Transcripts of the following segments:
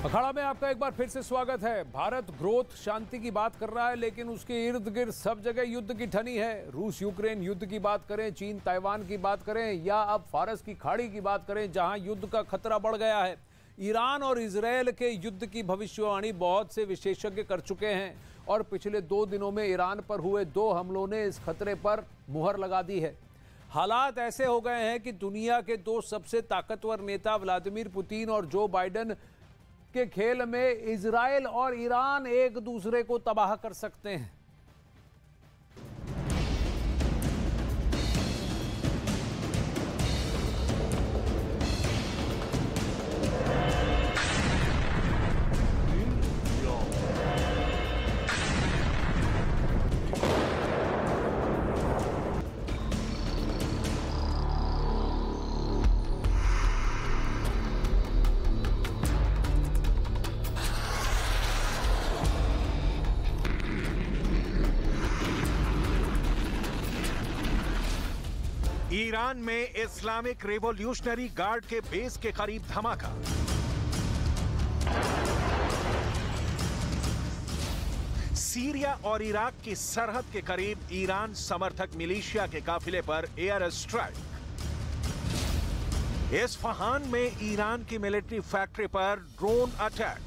अखाड़ा में आपका एक बार फिर से स्वागत है। भारत ग्रोथ शांति की बात कर रहा है, लेकिन उसके इर्द गिर्द सब जगह युद्ध की ठनी है। रूस यूक्रेन युद्ध की बात करें, चीन ताइवान की बात करें, या अब फारस की खाड़ी की बात करें जहां युद्ध का खतरा बढ़ गया है। ईरान और इजरायल के युद्ध की भविष्यवाणी बहुत से विशेषज्ञ कर चुके हैं और पिछले 2 दिनों में ईरान पर हुए 2 हमलों ने इस खतरे पर मुहर लगा दी है। हालात ऐसे हो गए हैं कि दुनिया के 2 सबसे ताकतवर नेता व्लादिमीर पुतिन और जो बाइडेन के खेल में इजरायल और ईरान एक दूसरे को तबाह कर सकते हैं। ईरान में इस्लामिक रिवॉल्यूशनरी गार्ड के बेस के करीब धमाका। सीरिया और इराक की सरहद के करीब ईरान समर्थक मिलिशिया के काफिले पर एयर स्ट्राइक। इस्फहान में ईरान की मिलिट्री फैक्ट्री पर ड्रोन अटैक।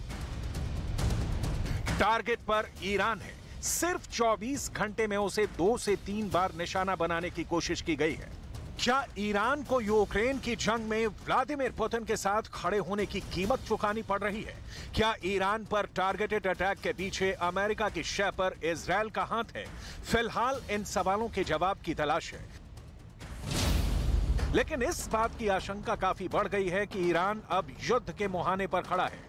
टारगेट पर ईरान है, सिर्फ 24 घंटे में उसे 2 से 3 बार निशाना बनाने की कोशिश की गई है। क्या ईरान को यूक्रेन की जंग में व्लादिमीर पुतिन के साथ खड़े होने की कीमत चुकानी पड़ रही है? क्या ईरान पर टारगेटेड अटैक के पीछे अमेरिका की शय पर इजरायल का हाथ है? फिलहाल इन सवालों के जवाब की तलाश है, लेकिन इस बात की आशंका काफी बढ़ गई है कि ईरान अब युद्ध के मुहाने पर खड़ा है।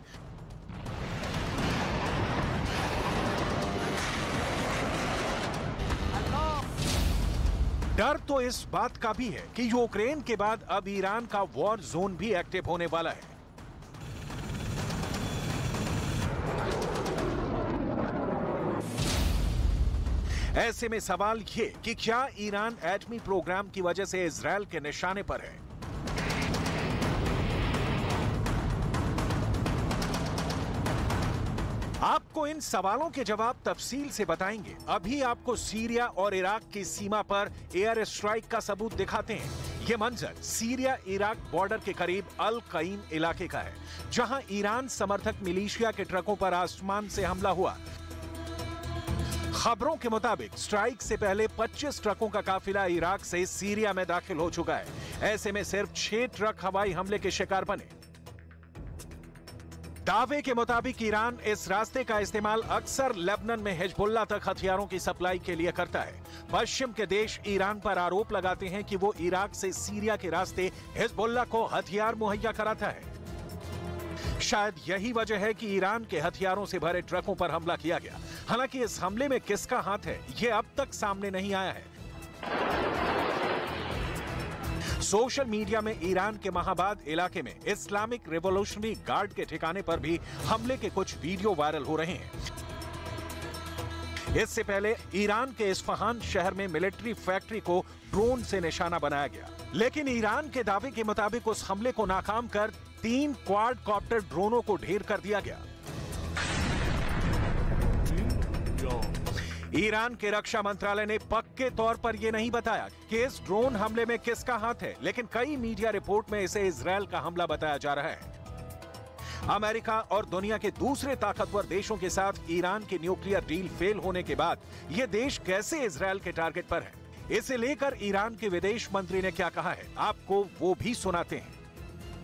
डर तो इस बात का भी है कि यूक्रेन के बाद अब ईरान का वॉर जोन भी एक्टिव होने वाला है। ऐसे में सवाल ये कि क्या ईरान एटमी प्रोग्राम की वजह से इजरायल के निशाने पर है? आपको इन सवालों के जवाब तफसील से बताएंगे। अभी आपको सीरिया और इराक की सीमा पर एयर स्ट्राइक का सबूत दिखाते हैं। यह मंजर सीरिया इराक बॉर्डर के करीब अल कईम इलाके का है, जहां ईरान समर्थक मिलिशिया के ट्रकों पर आसमान से हमला हुआ। खबरों के मुताबिक स्ट्राइक से पहले 25 ट्रकों का काफिला इराक से सीरिया में दाखिल हो चुका है। ऐसे में सिर्फ 6 ट्रक हवाई हमले के शिकार बने। दावे के मुताबिक ईरान इस रास्ते का इस्तेमाल अक्सर लेबनान में हिजबुल्लाह तक हथियारों की सप्लाई के लिए करता है। पश्चिम के देश ईरान पर आरोप लगाते हैं कि वो इराक से सीरिया के रास्ते हिजबुल्लाह को हथियार मुहैया कराता है। शायद यही वजह है कि ईरान के हथियारों से भरे ट्रकों पर हमला किया गया। हालांकि इस हमले में किसका हाथ है, यह अब तक सामने नहीं आया है। सोशल मीडिया में ईरान के महाबाद इलाके में इस्लामिक रिवॉल्यूशनरी गार्ड के ठिकाने पर भी हमले के कुछ वीडियो वायरल हो रहे हैं। इससे पहले ईरान के इस्फहान शहर में मिलिट्री फैक्ट्री को ड्रोन से निशाना बनाया गया, लेकिन ईरान के दावे के मुताबिक उस हमले को नाकाम कर 3 क्वाड कॉप्टर ड्रोनों को ढेर कर दिया गया। ईरान के रक्षा मंत्रालय ने पक्के तौर पर यह नहीं बताया कि इस ड्रोन हमले में किसका हाथ है, लेकिन कई मीडिया रिपोर्ट में इसे इजरायल का हमला बताया जा रहा है। अमेरिका और दुनिया के दूसरे ताकतवर देशों के साथ ईरान की न्यूक्लियर डील फेल होने के बाद यह देश कैसे इजरायल के टारगेट पर है, इसे लेकर ईरान के विदेश मंत्री ने क्या कहा है, आपको वो भी सुनाते हैं।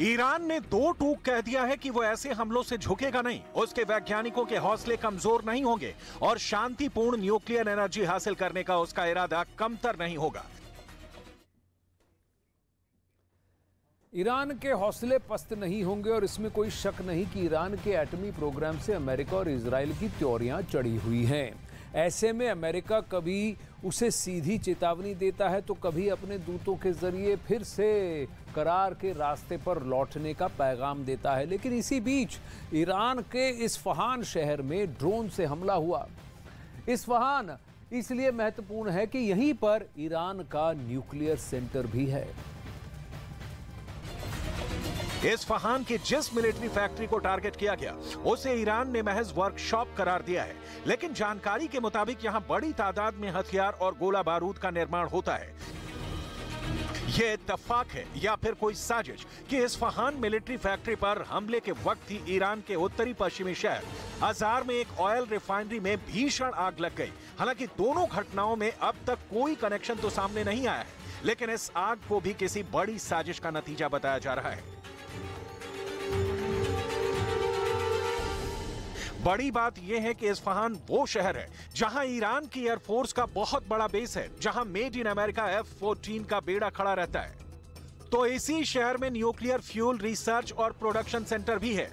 ईरान ने 2 टूक कह दिया है कि वो ऐसे हमलों से झुकेगा नहीं, उसके वैज्ञानिकों के हौसले कमजोर नहीं होंगे और शांतिपूर्ण न्यूक्लियर एनर्जी हासिल करने का उसका इरादा कमतर नहीं होगा। ईरान के हौसले पस्त नहीं होंगे और इसमें कोई शक नहीं कि ईरान के एटमी प्रोग्राम से अमेरिका और इजरायल की त्योरियां चढ़ी हुई हैं। ऐसे में अमेरिका कभी उसे सीधी चेतावनी देता है तो कभी अपने दूतों के जरिए फिर से करार के रास्ते पर लौटने का पैगाम देता है। लेकिन इसी बीच ईरान के इस्फहान शहर में ड्रोन से हमला हुआ। इस्फहान इसलिए महत्वपूर्ण है कि यहीं पर ईरान का न्यूक्लियर सेंटर भी है। इस्फहान की जिस मिलिट्री फैक्ट्री को टारगेट किया गया उसे ईरान ने महज वर्कशॉप करार दिया है, लेकिन जानकारी के मुताबिक यहां बड़ी तादाद में हथियार और गोला बारूद का निर्माण होता है। यह इत्तेफाक है या फिर कोई साजिश कि इस्फहान मिलिट्री फैक्ट्री पर हमले के वक्त ही ईरान के उत्तरी पश्चिमी शहर अजार में एक ऑयल रिफाइनरी में भीषण आग लग गई। हालांकि दोनों घटनाओं में अब तक कोई कनेक्शन तो सामने नहीं आया है, लेकिन इस आग को भी किसी बड़ी साजिश का नतीजा बताया जा रहा है। बड़ी बात यह है कि इस्फहान वो शहर है जहां ईरान की एयरफोर्स का बहुत बड़ा बेस है, जहां मेड इन अमेरिका F-14 का बेड़ा खड़ा रहता है। तो इसी शहर में न्यूक्लियर फ्यूल रिसर्च और प्रोडक्शन सेंटर भी है।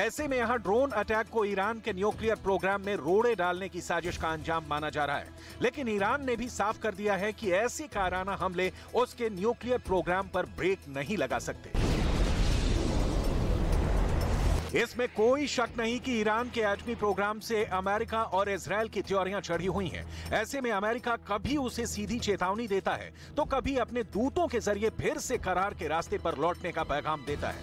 ऐसे में यहां ड्रोन अटैक को ईरान के न्यूक्लियर प्रोग्राम में रोड़े डालने की साजिश का अंजाम माना जा रहा है। लेकिन ईरान ने भी साफ कर दिया है कि ऐसे कायराना हमले उसके न्यूक्लियर प्रोग्राम पर ब्रेक नहीं लगा सकते। इसमें कोई शक नहीं कि ईरान के एटमी प्रोग्राम से अमेरिका और इजरायल की त्योरियां चढ़ी हुई हैं। ऐसे में अमेरिका कभी उसे सीधी चेतावनी देता है तो कभी अपने दूतों के जरिए फिर से करार के रास्ते पर लौटने का पैगाम देता है।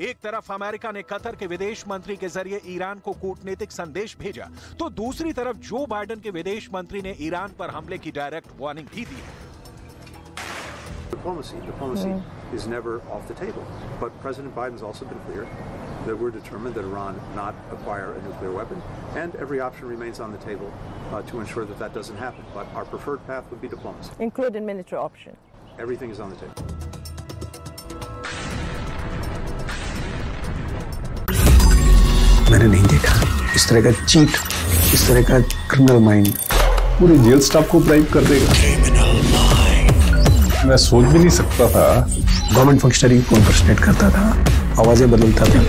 एक तरफ अमेरिका ने कतर के विदेश मंत्री के जरिए ईरान को कूटनीतिक संदेश भेजा तो दूसरी तरफ जो बाइडेन के विदेश मंत्री ने ईरान पर हमले की डायरेक्ट वार्निंग भी दी है। Diplomacy is never off the table, but President Biden's also been clear that we're determined that Iran not acquire a nuclear weapon, and every option remains on the table to ensure that that doesn't happen. But our preferred path would be diplomacy, including military option. Everything is on the table. मैंने नहीं देखा इस तरह का cheat, इस तरह का criminal mind पूरे जेल स्टाफ को ब्राइब कर देगा। मैं सोच भी नहीं सकता था गवर्नमेंट फंक्शनरी को इम्पर्सनेट करता था, आवाजें बदलता था।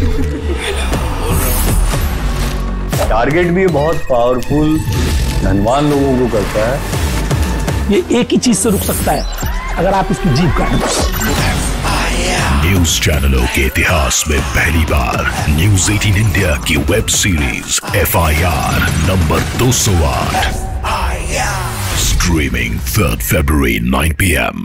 टारगेट भी बहुत पावरफुल धनवान लोगों को करता है। ये एक ही चीज से रुक सकता है अगर आप इसकी जीभ काटें। न्यूज चैनलों के इतिहास में पहली बार न्यूज 18 इंडिया की web series FIR number 208 streaming 3rd February 9 PM